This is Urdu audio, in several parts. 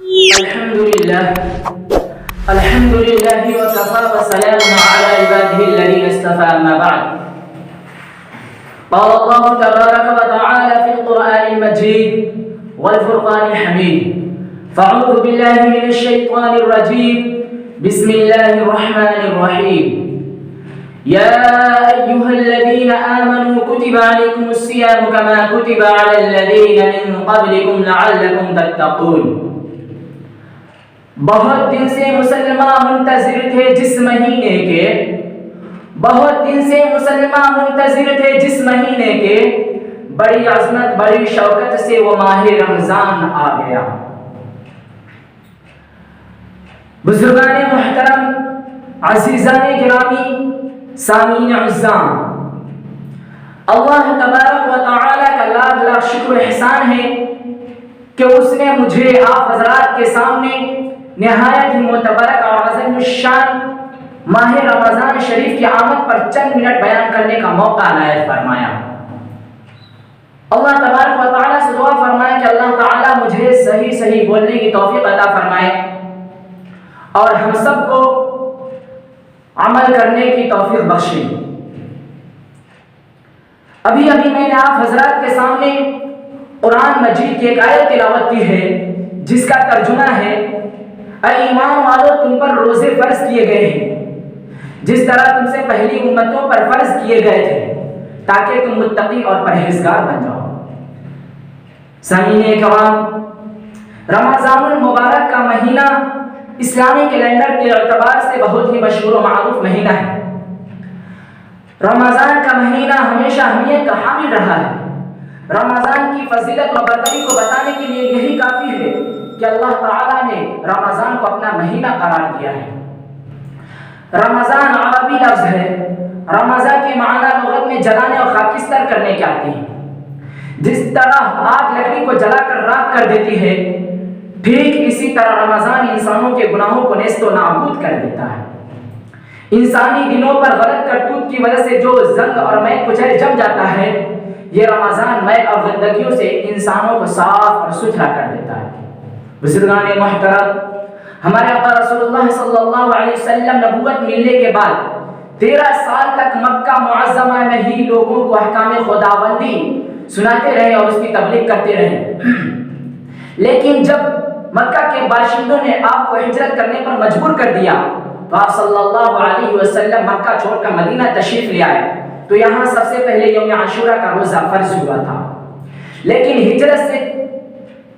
الحمد لله وكفى وسلام على عباده الذين اصطفى أما بعد. قال الله تبارك وتعالى في القرآن المجيد والفرقان الحميد: فأعوذ بالله من الشيطان الرجيم، بسم الله الرحمن الرحيم. يا أيها الذين آمنوا كتب عليكم الصيام كما كتب على الذين من قبلكم لعلكم تتقون. بہت دن سے مسلمان منتظر تھے جس مہینے کے بڑی عظمت بڑی شوکت سے وہ ماہ رمضان آ گیا. بزرگان محترم، عزیزان گرامی، سامعین اعزام، اللہ تبارک و تعالی کا لاکھ لاکھ شکر و احسان ہے کہ اس نے مجھے آپ حضرات کے سامنے نہایت ہی معتبرک اور عظیم الشان ماہ رمضان شریف کی آمد پر چند منٹ بیان کرنے کا موقع عنایت فرمایا. اللہ تبارک و تعالی سے دعا فرمائے کہ اللہ تعالی مجھے صحیح بولنے کی توفیق عطا فرمائے اور ہم سب کو عمل کرنے کی توفیق بخشے. ابھی میں نے آپ حضرات کے سامنے قرآن مجید کی ایک آیت تلاوت کی ہے جس کا ترجمہ ہے: اے ایمان والو، تم پر روزے فرض کیے گئے ہیں جس طرح تم سے پہلی امتوں پر فرض کیے گئے تھے تاکہ تم متقی اور پرہیزگار بن جاؤ. سامعین کرام، رمضان المبارک کا مہینہ اسلامی کیلنڈر کے اعتبار سے بہت ہی مشہور و معروف مہینہ ہے. رمضان کا مہینہ ہمیشہ اہمیت کا حامل رہا ہے. رمضان کی فضیلت و برتری کو بتانے کے لیے یہی کافی ہے کہ اللہ تعالیٰ نے رمضان کو اپنا مہینہ قرار دیا ہے. رمضان عربی لفظ ہے. رمضان کے معنی لغت میں جلانے اور خاکستر کرنے کے آتے ہیں. جس طرح آگ لکڑی کو جلا کر راکھ کر دیتی ہے، ٹھیک اسی طرح رمضان انسانوں کے گناہوں کو نیست و نابود کر دیتا ہے. انسانی دلوں پر غلط کرتوت کی وجہ سے جو زنگ اور میل کچل جم جاتا ہے، یہ رمضان میل اور گندگیوں سے انسانوں کو صاف اور ستھرا کر دیتا ہے. بزرگان محترم، ہمارے آقا رسول اللہ صلی اللہ علیہ وسلم نبوت ملنے کے بعد 13 سال تک مکہ معظمہ میں ہی لوگوں کو احکام خداوندی سناتے رہے اور اس کی تبلیغ کرتے رہے. لیکن جب مکہ کے باشندوں نے آپ کو ہجرت کرنے پر مجبور کر دیا تو آپ صلی اللہ علیہ وسلم مکہ چھوڑ کر مدینہ تشریف لے آئے. تو یہاں سب سے پہلے یوم عاشورہ کا روزہ فرض ہوا تھا. لیکن ہجرت سے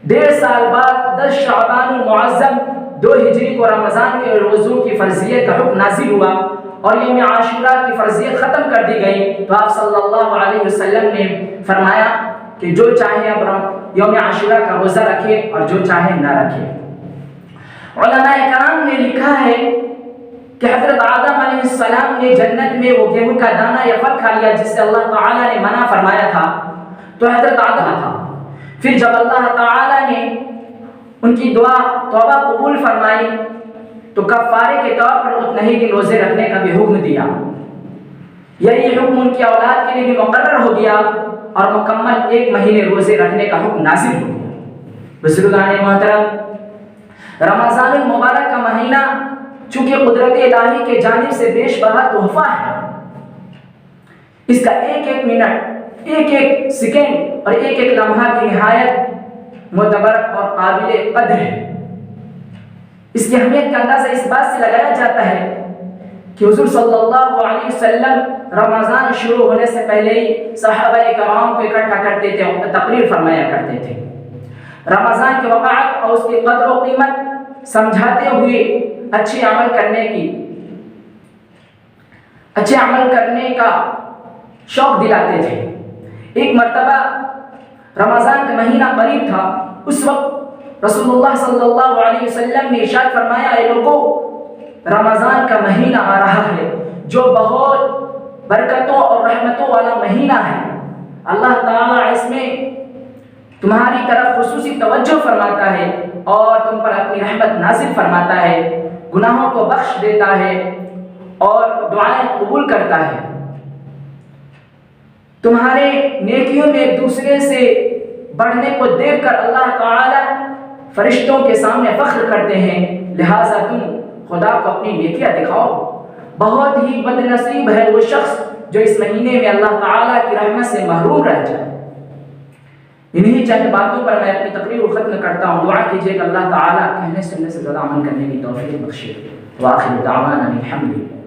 1.5 سال بعد 10 شعبان المعظم 2 ہجری کو رمضان کے روزوں کی فرضیت کا حکم نازل ہوا اور یوم عاشورہ کی فرضیت ختم کر دی گئی. تو آپ صلی اللہ علیہ وسلم نے فرمایا کہ جو چاہے اب یوم عاشورہ کا روزہ رکھے اور جو چاہے نہ رکھے. علماء کرام نے لکھا ہے کہ حضرت آدم علیہ السلام نے جنت میں وہ گیہوں کا دانہ یا پھل کھا لیا جس سے اللہ تعالیٰ نے منع فرمایا تھا، تو حضرت آدم تھا. پھر جب اللہ تعالیٰ نے ان کی دعا توبہ قبول فرمائی تو کفارے کے طور پر اتنے ہی دن روزے رکھنے کا بھی حکم دیا. یہی حکم ان کی اولاد کے لیے بھی مقرر ہو گیا اور مکمل 1 مہینے روزے رکھنے کا حکم نازل ہو گیا. بزرگان محترم، رمضان المبارک کا مہینہ چونکہ قدرت الہی کے جانب سے بیش بہا تحفہ ہے، اس کا ایک منٹ، ایک سیکنڈ اور ایک لمحہ بھی نہایت معتبر اور قابل قدر ہے. اس کی اہمیت کا اندازہ اس بات سے لگایا جاتا ہے کہ حضور صلی اللہ علیہ وسلم رمضان شروع ہونے سے پہلے ہی صحابہ کرام کو اکٹھا کرتے تھے اور تقریر فرمایا کرتے تھے. رمضان کے وقعات اور اس کی قدر و قیمت سمجھاتے ہوئے اچھے عمل کرنے کا شوق دلاتے تھے. ایک مرتبہ رمضان کا مہینہ قریب تھا. اس وقت رسول اللہ صلی اللہ علیہ وسلم نے ارشاد فرمایا: اے لوگوں، رمضان کا مہینہ آ رہا ہے جو بہت برکتوں اور رحمتوں والا مہینہ ہے. اللہ تعالیٰ اس میں تمہاری طرف خصوصی توجہ فرماتا ہے اور تم پر اپنی رحمت نازل فرماتا ہے، گناہوں کو بخش دیتا ہے اور دعائیں قبول کرتا ہے. تمہارے نیکیوں میں ایک دوسرے سے بڑھنے کو دیکھ کر اللہ تعالی فرشتوں کے سامنے فخر کرتے ہیں، لہٰذا تم خدا کو اپنی نیکیاں دکھاؤ۔ بہت ہی بد نصیب ہے وہ شخص جو اس مہینے میں اللہ تعالیٰ کی رحمت سے محروم رہ جائے۔ انہی چند باتوں پر میں اپنی تقریر کو ختم کرتا ہوں۔ دعا کیجیے کہ اللہ تعالیٰ کہنے سننے سے زیادہ عمل کرنے کی توفیق بخشے۔ وآخر دعوانا الحمد للہ۔